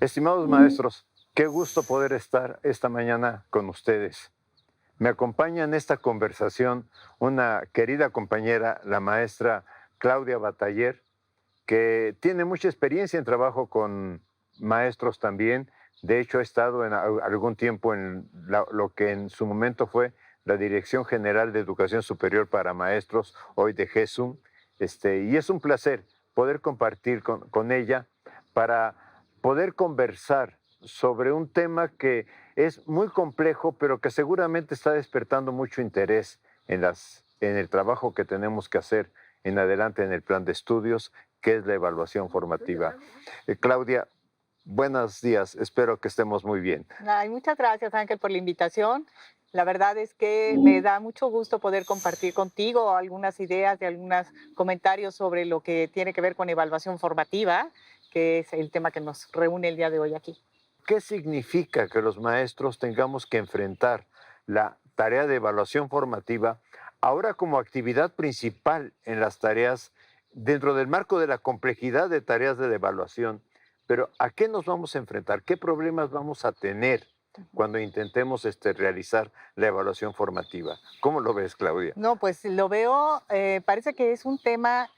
Estimados maestros, qué gusto poder estar esta mañana con ustedes. Me acompaña en esta conversación una querida compañera, la maestra Claudia Bataller, que tiene mucha experiencia en trabajo con maestros también. De hecho, ha estado en algún tiempo en lo que en su momento fue la Dirección General de Educación Superior para Maestros, hoy de GESUM. Y es un placer poder compartir con ella para poder conversar sobre un tema que es muy complejo, pero que seguramente está despertando mucho interés en el trabajo que tenemos que hacer en adelante en el plan de estudios, que es la evaluación formativa. Claudia, buenos días, espero que estemos muy bien. Ay, muchas gracias, Ángel, por la invitación. La verdad es que me da mucho gusto poder compartir contigo algunas ideas y algunos comentarios sobre lo que tiene que ver con evaluación formativa, que es el tema que nos reúne el día de hoy aquí. ¿Qué significa que los maestros tengamos que enfrentar la tarea de evaluación formativa ahora como actividad principal en las tareas dentro del marco de la complejidad de tareas de evaluación? Pero ¿a qué nos vamos a enfrentar? ¿Qué problemas vamos a tener cuando intentemos realizar la evaluación formativa? ¿Cómo lo ves, Claudia? No, pues lo veo, parece que es un tema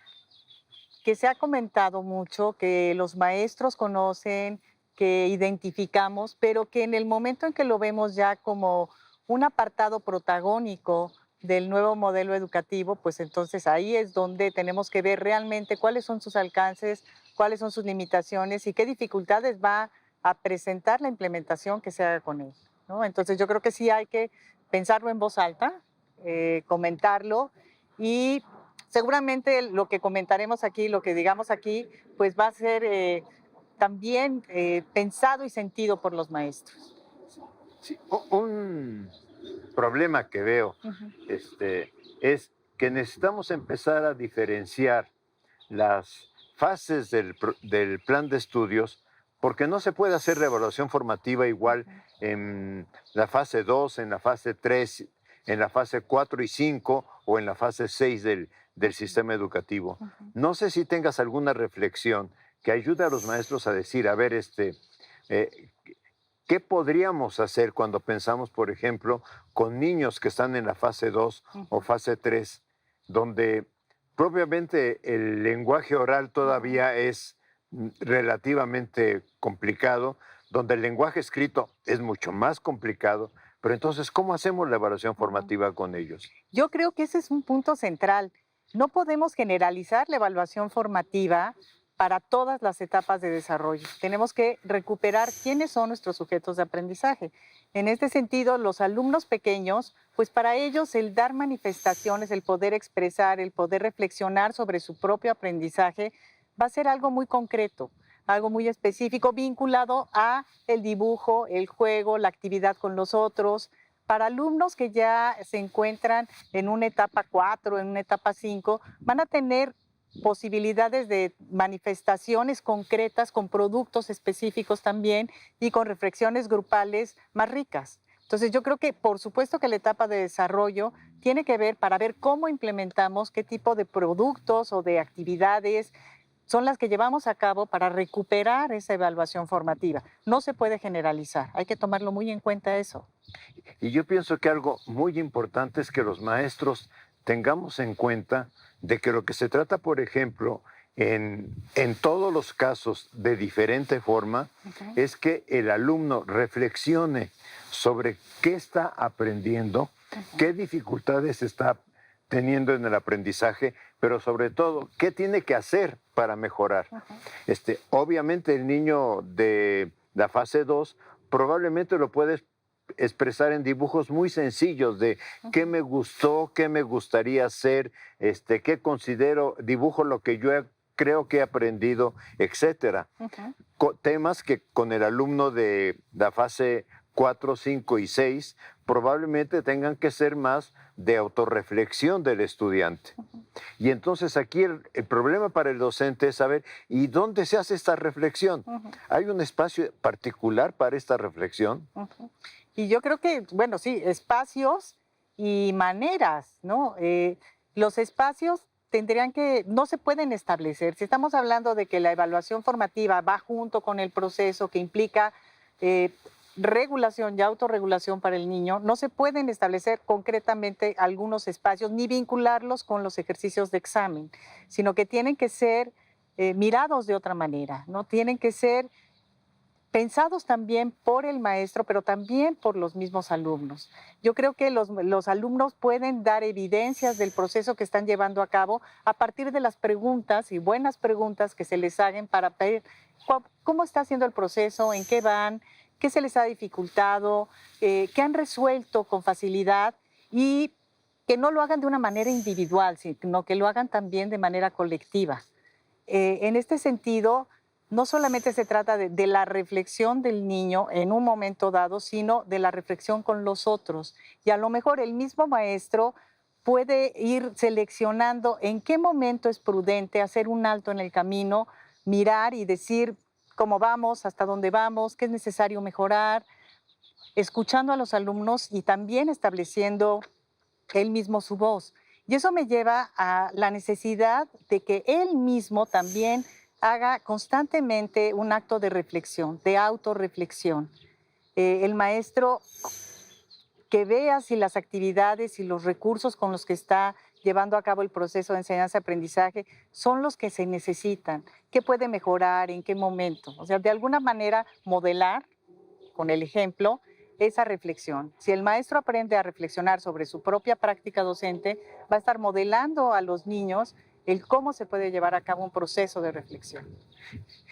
que se ha comentado mucho, que los maestros conocen, que identificamos, pero que en el momento en que lo vemos ya como un apartado protagónico del nuevo modelo educativo, pues entonces ahí es donde tenemos que ver realmente cuáles son sus alcances, cuáles son sus limitaciones y qué dificultades va a presentar la implementación que se haga con él, ¿no? Entonces yo creo que sí hay que pensarlo en voz alta, comentarlo y seguramente lo que comentaremos aquí, lo que digamos aquí, pues va a ser también pensado y sentido por los maestros. Sí, un problema que veo Ujú. es que necesitamos empezar a diferenciar las fases del plan de estudios, porque no se puede hacer la evaluación formativa igual en la fase 2, en la fase 3, en la fase 4 y 5 o en la fase 6 del sistema educativo. Ujú. No sé si tengas alguna reflexión que ayude a los maestros a decir, a ver, eh, ¿qué podríamos hacer cuando pensamos, por ejemplo, con niños que están en la fase 2 o Ujú. fase 3, donde propiamente el lenguaje oral Ujú. todavía es relativamente complicado, donde el lenguaje escrito es mucho más complicado, pero entonces, ¿cómo hacemos la evaluación Ujú. formativa con ellos? Yo creo que ese es un punto central. No podemos generalizar la evaluación formativa para todas las etapas de desarrollo. Tenemos que recuperar quiénes son nuestros sujetos de aprendizaje. En este sentido, los alumnos pequeños, pues para ellos el dar manifestaciones, el poder expresar, el poder reflexionar sobre su propio aprendizaje, va a ser algo muy concreto, algo muy específico vinculado a el dibujo, el juego, la actividad con los otros. Para alumnos que ya se encuentran en una etapa 4, en una etapa 5, van a tener posibilidades de manifestaciones concretas con productos específicos también y con reflexiones grupales más ricas. Entonces yo creo que por supuesto que la etapa de desarrollo tiene que ver para ver cómo implementamos, qué tipo de productos o de actividades son las que llevamos a cabo para recuperar esa evaluación formativa. No se puede generalizar, hay que tomarlo muy en cuenta eso. Y yo pienso que algo muy importante es que los maestros tengamos en cuenta de que lo que se trata, por ejemplo, en todos los casos de diferente forma, Ujú. es que el alumno reflexione sobre qué está aprendiendo, Ujú. qué dificultades está teniendo en el aprendizaje, pero sobre todo, qué tiene que hacer para mejorar. Ujú. Obviamente el niño de la fase 2 probablemente lo puede expresar en dibujos muy sencillos de qué Ujú. me gustó, qué me gustaría hacer, qué considero, dibujo lo que creo que he aprendido, etcétera. Ujú. Temas que con el alumno de la fase 4, 5 y 6 probablemente tengan que ser más de autorreflexión del estudiante. Y entonces aquí el problema para el docente es saber, ¿y dónde se hace esta reflexión? Ujú. ¿Hay un espacio particular para esta reflexión? Ujú. Y yo creo que, bueno, sí, espacios y maneras, ¿no? Los espacios no se pueden establecer. Si estamos hablando de que la evaluación formativa va junto con el proceso que implica eh, regulación y autorregulación para el niño, no se pueden establecer concretamente algunos espacios ni vincularlos con los ejercicios de examen, sino que tienen que ser mirados de otra manera, ¿no? Tienen que ser pensados también por el maestro, pero también por los mismos alumnos. Yo creo que los alumnos pueden dar evidencias del proceso que están llevando a cabo a partir de las preguntas y buenas preguntas que se les hagan para ver cómo está haciendo el proceso, en qué van, qué se les ha dificultado, qué han resuelto con facilidad y que no lo hagan de una manera individual, sino que lo hagan también de manera colectiva. En este sentido, no solamente se trata de la reflexión del niño en un momento dado, sino de la reflexión con los otros. Y a lo mejor el mismo maestro puede ir seleccionando en qué momento es prudente hacer un alto en el camino, mirar y decir cómo vamos, hasta dónde vamos, qué es necesario mejorar, escuchando a los alumnos y también estableciendo él mismo su voz. Y eso me lleva a la necesidad de que él mismo también haga constantemente un acto de reflexión, de autorreflexión. El maestro que vea si las actividades y los recursos con los que está llevando a cabo el proceso de enseñanza-aprendizaje son los que se necesitan, qué puede mejorar, en qué momento. O sea, de alguna manera modelar con el ejemplo esa reflexión. Si el maestro aprende a reflexionar sobre su propia práctica docente, va a estar modelando a los niños el cómo se puede llevar a cabo un proceso de reflexión.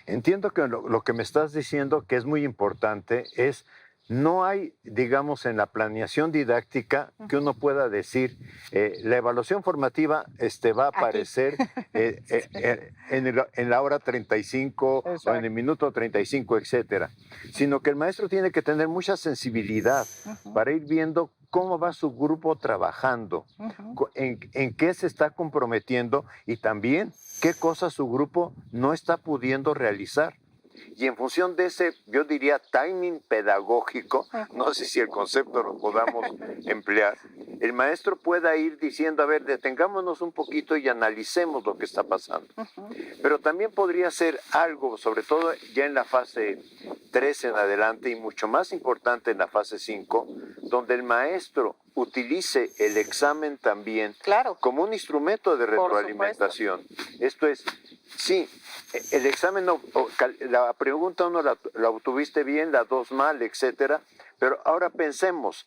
Entiendo que lo que me estás diciendo, que es muy importante, es no hay, digamos, en la planeación didáctica que uno pueda decir, la evaluación formativa va a aparecer en la hora 35 Exacto. o en el minuto 35, etcétera, sino que el maestro tiene que tener mucha sensibilidad para ir viendo cómo va su grupo trabajando, en qué se está comprometiendo y también qué cosas su grupo no está pudiendo realizar. Y en función de ese, yo diría, timing pedagógico, no sé si el concepto lo podamos emplear, el maestro pueda ir diciendo, a ver, detengámonos un poquito y analicemos lo que está pasando. Pero también podría ser algo, sobre todo ya en la fase 3 en adelante y mucho más importante en la fase 5, donde el maestro utilice el examen también como un instrumento de retroalimentación. Esto es, sí, el examen, la pregunta 1 la obtuviste bien, la 2 mal, etcétera, pero ahora pensemos,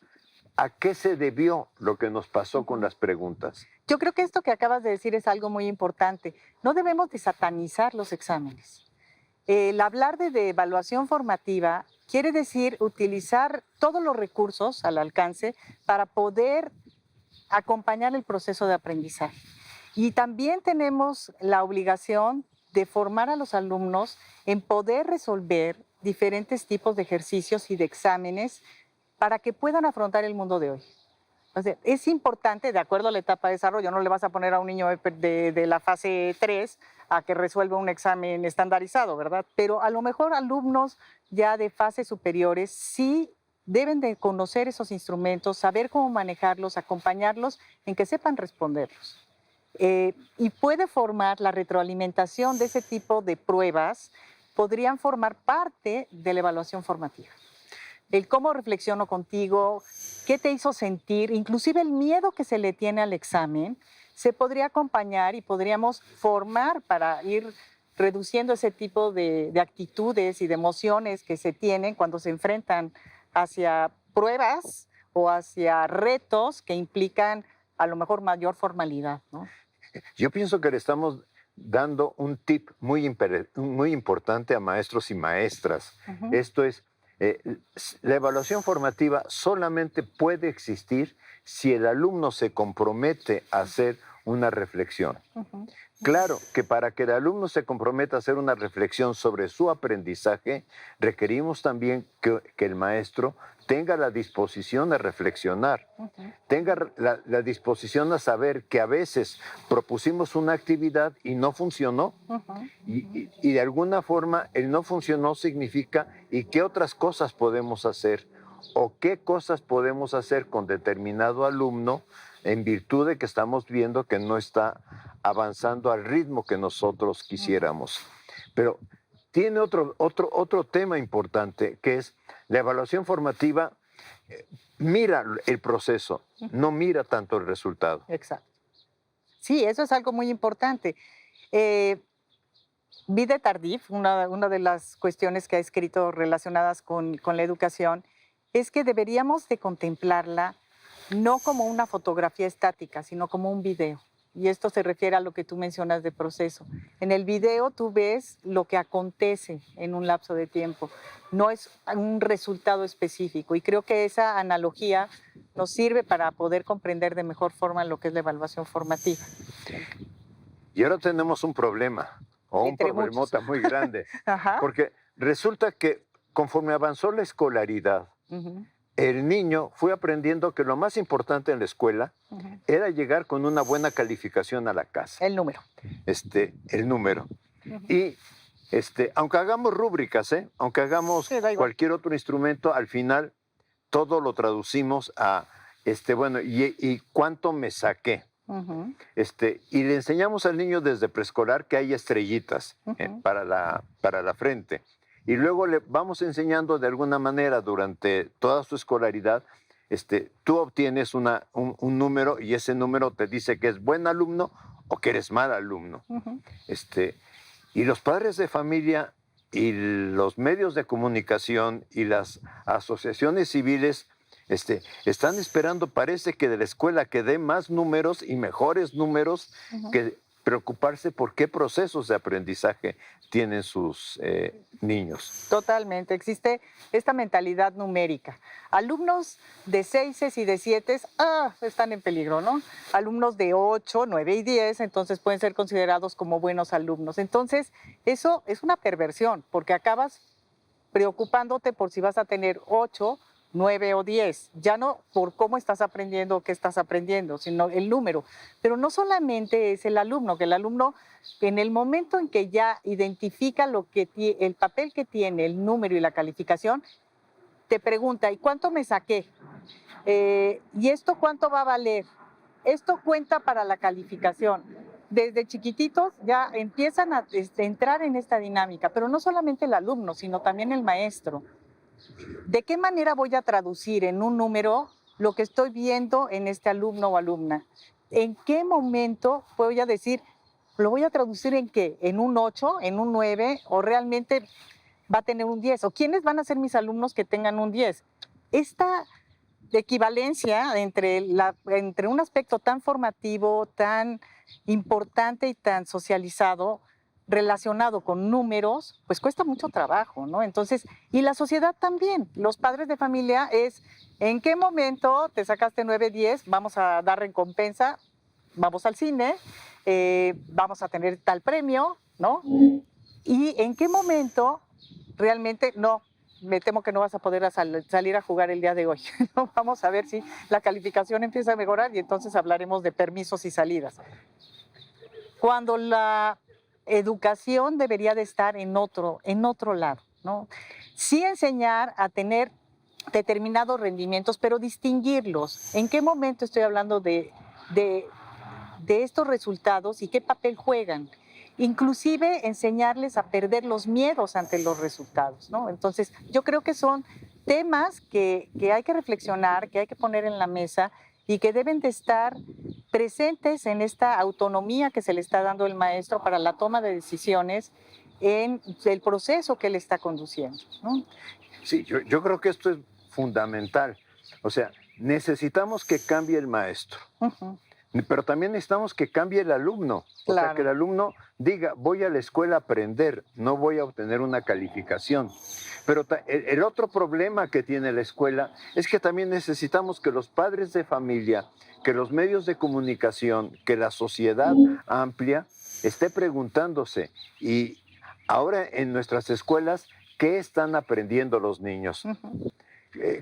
¿a qué se debió lo que nos pasó con las preguntas? Yo creo que esto que acabas de decir es algo muy importante. No debemos de satanizar los exámenes. El hablar de evaluación formativa quiere decir utilizar todos los recursos al alcance para poder acompañar el proceso de aprendizaje. Y también tenemos la obligación de formar a los alumnos en poder resolver diferentes tipos de ejercicios y de exámenes para que puedan afrontar el mundo de hoy. O sea, es importante, de acuerdo a la etapa de desarrollo, no le vas a poner a un niño de la fase 3 a que resuelva un examen estandarizado, ¿verdad? Pero a lo mejor alumnos ya de fases superiores sí deben de conocer esos instrumentos, saber cómo manejarlos, acompañarlos en que sepan responderlos. Y puede formar la retroalimentación de ese tipo de pruebas, podrían formar parte de la evaluación formativa. El cómo reflexiono contigo, qué te hizo sentir, inclusive el miedo que se le tiene al examen, se podría acompañar y podríamos formar para ir reduciendo ese tipo de actitudes y de emociones que se tienen cuando se enfrentan hacia pruebas o hacia retos que implican a lo mejor mayor formalidad, ¿no? Yo pienso que le estamos dando un tip muy importante a maestros y maestras. Esto es, la evaluación formativa solamente puede existir si el alumno se compromete a hacer una reflexión. Claro que para que el alumno se comprometa a hacer una reflexión sobre su aprendizaje, requerimos también que el maestro tenga la disposición a reflexionar, tenga la disposición a saber que a veces propusimos una actividad y no funcionó, y de alguna forma el no funcionó significa ¿y qué otras cosas podemos hacer? ¿O qué cosas podemos hacer con determinado alumno en virtud de que estamos viendo que no está avanzando al ritmo que nosotros quisiéramos. Pero tiene otro tema importante, que es la evaluación formativa. Mira el proceso, no mira tanto el resultado. Exacto. Sí, eso es algo muy importante. Vide Tardif, una de las cuestiones que ha escrito relacionadas con la educación, es que deberíamos de contemplarla no como una fotografía estática, sino como un video. Y esto se refiere a lo que tú mencionas de proceso. En el video tú ves lo que acontece en un lapso de tiempo, no es un resultado específico. Y creo que esa analogía nos sirve para poder comprender de mejor forma lo que es la evaluación formativa. Y ahora tenemos un problema, o un Entre muchos. problemota muy grande, Ajá. porque resulta que conforme avanzó la escolaridad, Ujú, el niño fue aprendiendo que lo más importante en la escuela ujú. era llegar con una buena calificación a la casa, El número. el número. Ujú. Y aunque hagamos rúbricas, aunque hagamos Sí, da igual. cualquier otro instrumento, al final todo lo traducimos a, bueno, ¿y cuánto me saqué? Ujú, Y le enseñamos al niño desde preescolar que hay estrellitas ujú. para la frente. Y luego le vamos enseñando de alguna manera durante toda su escolaridad. Tú obtienes un número y ese número te dice que es buen alumno o que eres mal alumno. Ujú. Y los padres de familia y los medios de comunicación y las asociaciones civiles están esperando, parece que de la escuela que dé más números y mejores números, Ujú. que preocuparse por qué procesos de aprendizaje tienen sus niños. Totalmente. Existe esta mentalidad numérica. Alumnos de 6 y de 7 están en peligro, ¿no? Alumnos de 8, 9 y 10, entonces pueden ser considerados como buenos alumnos. Entonces, eso es una perversión, porque acabas preocupándote por si vas a tener 8, 9 o 10, ya no por cómo estás aprendiendo o qué estás aprendiendo, sino el número. Pero no solamente es el alumno, que el alumno en el momento en que ya identifica el papel que tiene el número y la calificación, te pregunta, ¿y cuánto me saqué? ¿Y esto cuánto va a valer? Esto cuenta para la calificación. Desde chiquititos ya empiezan a entrar en esta dinámica, pero no solamente el alumno, sino también el maestro. ¿De qué manera voy a traducir en un número lo que estoy viendo en este alumno o alumna? ¿En qué momento voy a decir, lo voy a traducir en qué? ¿En un 8, en un 9 o realmente va a tener un 10? ¿O quiénes van a ser mis alumnos que tengan un 10? Esta equivalencia entre un aspecto tan formativo, tan importante y tan socializado, relacionado con números, pues cuesta mucho trabajo, ¿no? Entonces, y la sociedad también, los padres de familia es, ¿en qué momento te sacaste 9, 10? Vamos a dar recompensa, vamos al cine, vamos a tener tal premio, ¿no? ¿Y en qué momento realmente no? Me temo que no vas a poder salir a jugar el día de hoy. ¿No? Vamos a ver si la calificación empieza a mejorar y entonces hablaremos de permisos y salidas. Cuando la educación debería de estar en otro lado, ¿no? Sí enseñar a tener determinados rendimientos, pero distinguirlos. ¿En qué momento estoy hablando de estos resultados y qué papel juegan? Inclusive enseñarles a perder los miedos ante los resultados, ¿no? Entonces, yo creo que son temas que hay que reflexionar, que hay que poner en la mesa y que deben de estar presentes en esta autonomía que se le está dando el maestro para la toma de decisiones en el proceso que él está conduciendo, ¿no? Sí, yo creo que esto es fundamental. O sea, necesitamos que cambie el maestro. Uh-huh. Pero también necesitamos que cambie el alumno. O sea, Claro. que el alumno diga, voy a la escuela a aprender, no voy a obtener una calificación. Pero el otro problema que tiene la escuela es que también necesitamos que los padres de familia, que los medios de comunicación, que la sociedad amplia esté preguntándose, y ahora en nuestras escuelas, ¿qué están aprendiendo los niños? Uh-huh.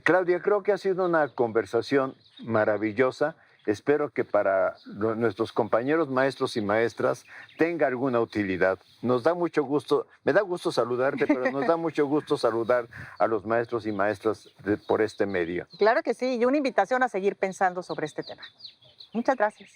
Claudia, creo que ha sido una conversación maravillosa. Espero que para nuestros compañeros maestros y maestras tenga alguna utilidad. Nos da mucho gusto, me da gusto saludarte, pero nos da mucho gusto saludar a los maestros y maestras por este medio. Claro que sí, y una invitación a seguir pensando sobre este tema. Muchas gracias.